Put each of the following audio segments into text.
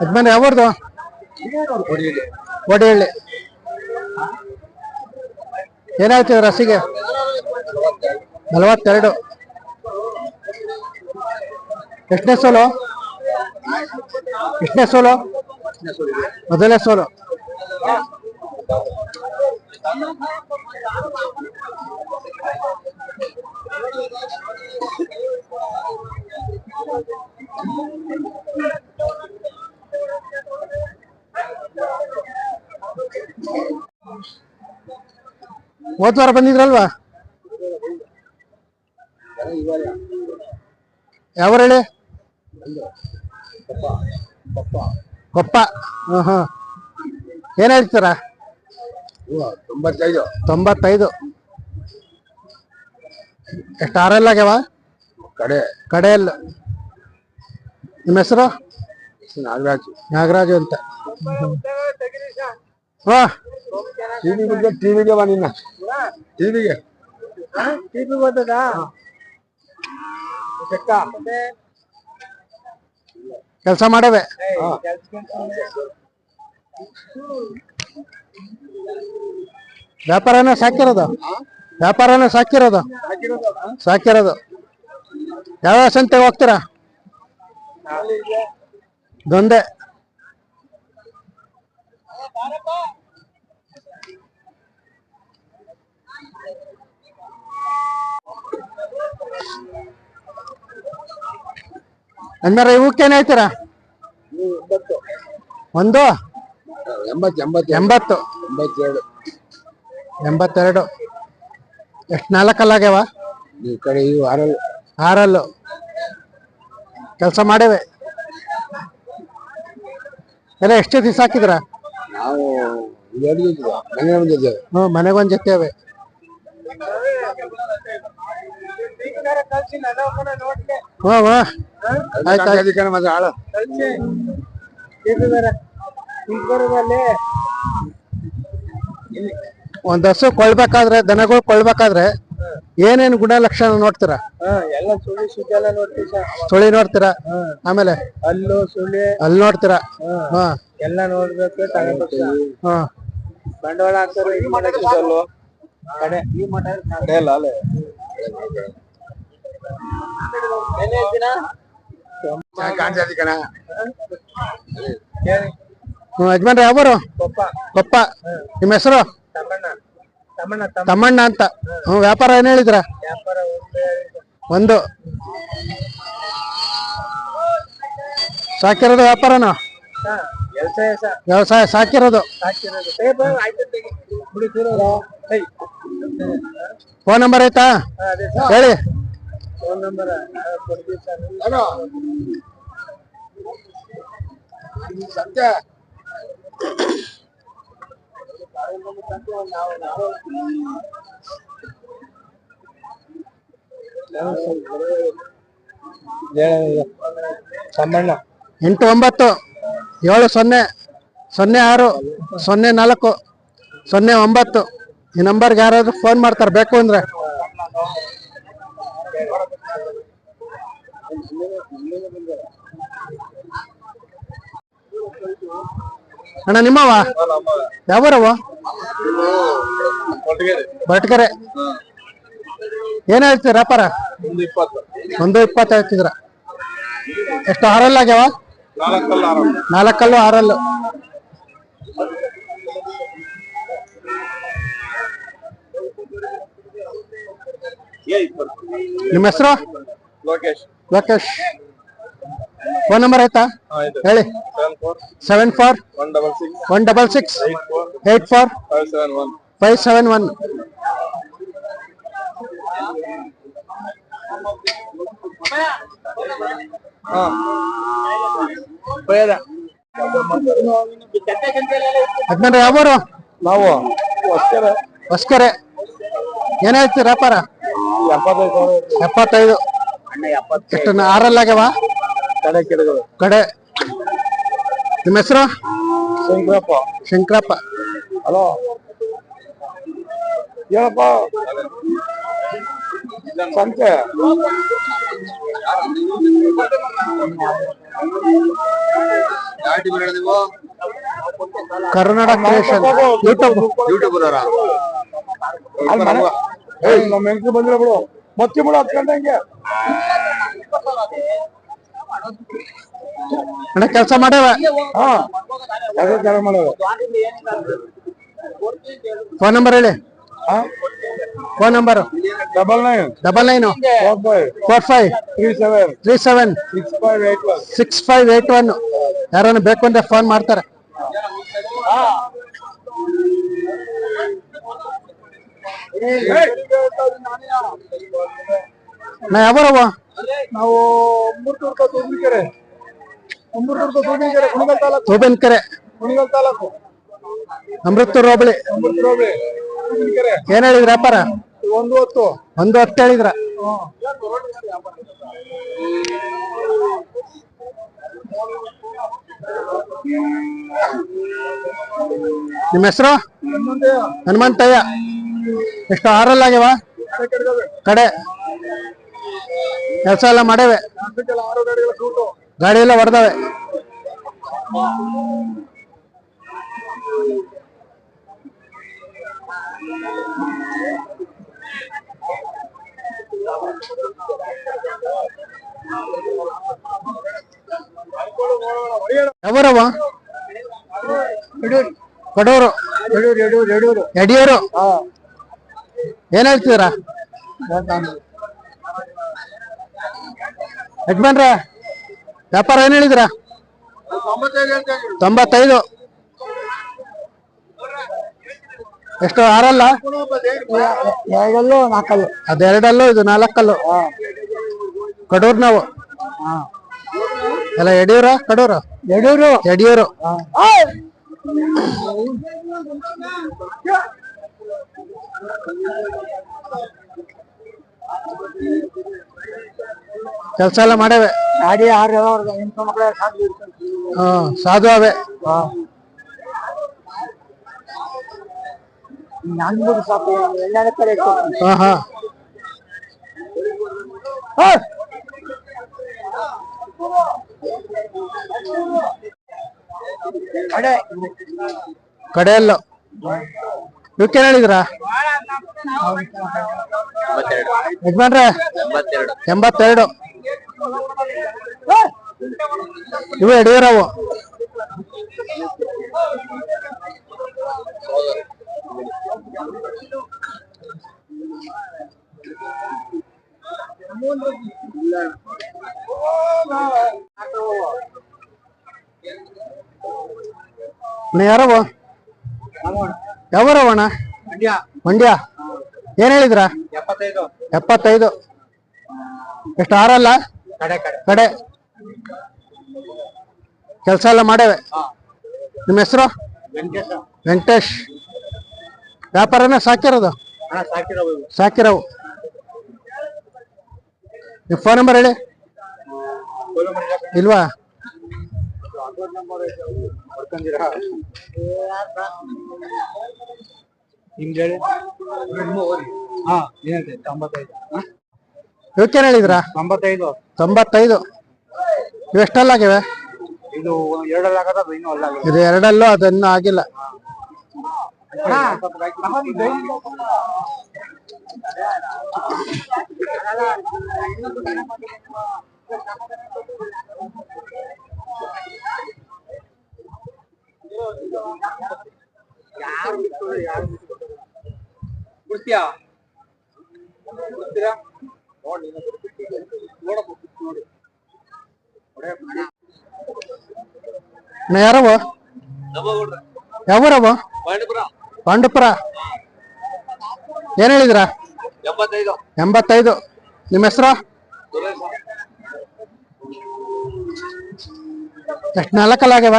ಯಜಮಾನ್ರೆ ಯಾವ್ದು ಒಡಿಹಳ್ಳಿ ಏನಾಯ್ತದೆ ರಸಿಗೆ 42 ಎಷ್ಟನೇ ಸೋಲು ಮೊದಲನೇ ಸೋಲು ಹೋದ ವಾರ ಬಂದಿದ್ರಲ್ವಾ ಯಾವ ಹೇಳಿ ಕೊಪ್ಪ ಏನ್ ಹೇಳ್ತಾರ 95 ಎಷ್ಟು ಆರಲ್ಲ ಆಗ್ಯಾವ ಕಡೆಯಲ್ಲ ನಿಮ್ಮ ಹೆಸರು ನಾಗರಾಜು ಅಂತ ಟಿವಿಗೆ ಬನ್ನಿ ಟಿವಿಗೆ ಬರ್ತದ ಕೆಲಸ ಮಾಡವೆ ವ್ಯಾಪಾರನ ಸಾಕಿರೋದು ಯಾವ ಸಂತೆಗೆ ಹೋಗ್ತೀರಾ ದೊಂದೆ ಅಂದ್ರೆ ಇವಕ್ಕೆ ಏನ್ ಹೇಳ್ತೀರಾ 82 ಎಷ್ಟು 4 ಆಗ್ಯಾವ ಈ ಕಡೆ 6 ಕೆಲಸ ಮಾಡೇವೆ ಎಲ್ಲ ಎಷ್ಟು ದಿವಸ ಹಾಕಿದ್ರ ನಾವು ಮನೆಗೊಂದ್ ಜೊತೆ ಅವೆ ಒಂದ್ ಹಸು ಕೊಳ್ಬೇಕಾದ್ರೆ ದನಗಳು ಕೊಳ್ಬೇಕಾದ್ರೆ ಏನೇನ್ ಗುಣಲಕ್ಷಣ ನೋಡ್ತೀರಾ ಎಲ್ಲ ಸುಳಿ ನೋಡ್ತೀರಾ ಆಮೇಲೆ ಅಲ್ಲಿ ನೋಡ್ತೀರಾ ಎಲ್ಲ ನೋಡ್ಬೇಕು ಬಂಡವಾಳ ಹಾಕ್ತಾರೆ ಯಜಮಾನ್ರೆ ಯಾವರು ಕೊಪ್ಪ ನಿಮ್ಮ ಹೆಸರು ತಮ್ಮಣ್ಣ ಅಂತ ವ್ಯಾಪಾರ ಏನ್ ಹೇಳಿದ್ರ ಒಂದು ಸಾಕಿರೋದು ವ್ಯಾಪಾರನ ವ್ಯವಸಾಯ ಸಾಕಿರೋದು ಫೋನ್ ನಂಬರ್ ಐತಾ ಹೇಳಿ ಫೋನ್ ನಂಬರ್ ತಮ್ಮಣ್ಣ 89 70 06 04 09 ಈ ನಂಬರ್ಗೆ ಯಾರಾದ್ರೂ ಫೋನ್ ಮಾಡ್ತಾರೆ ಬೇಕು ಅಂದ್ರೆ ಅಣ್ಣ ನಿಮ್ಮವ ಯಾವರವ ಬಟ್ಕೆರೆ ಏನ್ ಹೇಳ್ತೀರ ವ್ಯಾಪಾರ 120 ಹೇಳ್ತಿದ್ರ ಎಷ್ಟು 6 ಆಗ್ಯಾವ 4 6 ನಿಮ್ಮ ಹೆಸರು ಲೋಕೇಶ್ ಫೋನ್ ನಂಬರ್ ಆಯ್ತಾ ಹೇಳಿ 74 166 84 571 ಹದಿನೈದು ಯಾವರು ನಾವು ಹೊಸ್ಕೆರೆ ಏನ್ ಹೇಳ್ತೀರಿ ವ್ಯಾಪಾರ 75 ಎಷ್ಟು 6 ಆಗ್ಯಾವ ಕಡೆ ನಿಮ್ಮ ಹೆಸರು ಶಂಕರಪ್ಪ ಹಲೋ ಏನಪ್ಪ ಸಂತೆ ಕರ್ನಾಟಕ ಕ್ರಿಯೇಷನ್ ಯೂಟ್ಯೂಬ್. ನಮ್ಮ ಹೆಂಗ್ರು ಬಂದ್ರೆ ಬಿಡು ಮತ್ತೆ ಬಿಡು ಹತ್ಕೊಂಡಂಗೆ ಅಣ್ಣ ಕೆಲಸ ಮಾಡ್ಯಾವ. ಹಾ ಕೆಲಸ ಮಾಡೋದು. ಫೋನ್ ನಂಬರ್ ಹೇಳಿ. Phone number $99 45 37 6581. ಯಾರನ್ನ ಬೇಕು ಅಂದ್ರೆ ಫೋನ್ ಮಾಡ್ತಾರೆ. ನಾ ಯಾವರವ ನಾವು ತೋಬೆನ್ಕೆರೆ ಕುಣಿಗಲ್ ತಾಲೂಕು ಅಮೃತೂರು ಹೋಬಳಿ. ಏನ್ ಹೇಳಿದ್ರ ವ್ಯಾಪಾರ? 110 ಹೇಳಿದ್ರ. ನಿಮ್ಮ ಹೆಸರು? ಹನುಮಂತಯ್ಯ. ಎಷ್ಟು ಆರಲ್ಲ ಆಗ್ಯಾವ ಕಡೆ? ಕೆಲಸ ಎಲ್ಲ ಮಾಡೇವೆ, ಗಾಡಿ ಎಲ್ಲ ಹೊಡೆದವೆ. ಯಾವರವ? ಕಡೂರು ಯಡಿಯೂರು. ಏನ್ ಹೇಳ್ತಿದ್ರ ಯಜಮಾನ್ರ? ವ್ಯಾಪಾರ ಏನ್ ಹೇಳಿದ್ರ? 95. ಎಷ್ಟು ಆರಲ್ಲ? ಅದೆರಡಲ್ಲೂ ಇದು 4 ಕಡೂರ್. ನಾವು ಎಲ್ಲ ಯಡಿಯೂರ ಕಡೂರು? ಯಡಿಯೂರು. ಕೆಲಸ ಎಲ್ಲ ಮಾಡೇವೆ, ಸಾಧು ಅವೆ. ಕಡೆಯಲ್ಲ ಇವಕ್ಕೇನ್ ಹೇಳಿದ್ರ ಯಜಮಾನ್ರೆ? 82. ಇವು ಯಡಿಯೂರವು. ಯಾರವ? ಯಾವರವಣ? ಮಂಡ್ಯ. ಏನ್ ಹೇಳಿದ್ರ? 75. ಎಷ್ಟು ಆರಲ್ಲ ಕಡೆ? ಕೆಲಸ ಎಲ್ಲ ಮಾಡೇವೆ. ನಿಮ್ಮ ಹೆಸರು? ವೆಂಕಟೇಶ್. ವ್ಯಾಪಾರನ ಸಾಕಿರೋದು? ಸಾಕಿರವು. ನಿಮ್ಮ ಫೋನ್ ನಂಬರ್ ಹೇಳಿ. ಇಲ್ವಾ? ಇವಕ್ಕೇನ್ ಹೇಳಿದ್ರ? 95. ಇವು ಎಷ್ಟಲ್ಲ ಆಗಿವೆ? ಇದು 2 ಆಗದ, ಇನ್ನೂ ಅಲ್ಲ. ಇದು 2 ಅದನ್ನ ಆಗಿಲ್ಲ. ಯಾರವ? ಯಾವರವ? ಪಾಂಡುಪುರ. ಏನ್ ಹೇಳಿದ್ರ? 85. ನಿಮ್ಮ ಹೆಸರು? ಎಷ್ಟು 4 ಆಗ್ಯಾವ?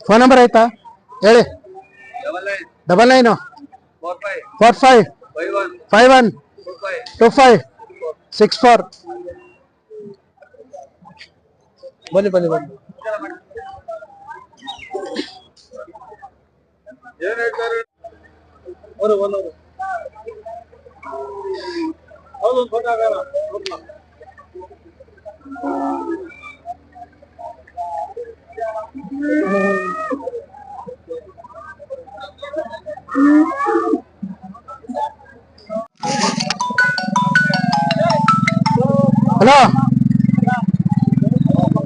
ಫೋನ್ ನಂಬರ್ ಆಯ್ತಾ ಹೇಳಿ. 99 45 51 25 64. ಬನ್ನಿ. ಏನ್ ಹೇಳ್ತಾರೆ ಅವರು ಒಂದವರು ಹೌದು ಫೋಟೋ ಆಗಲ್ಲ ಹಲೋ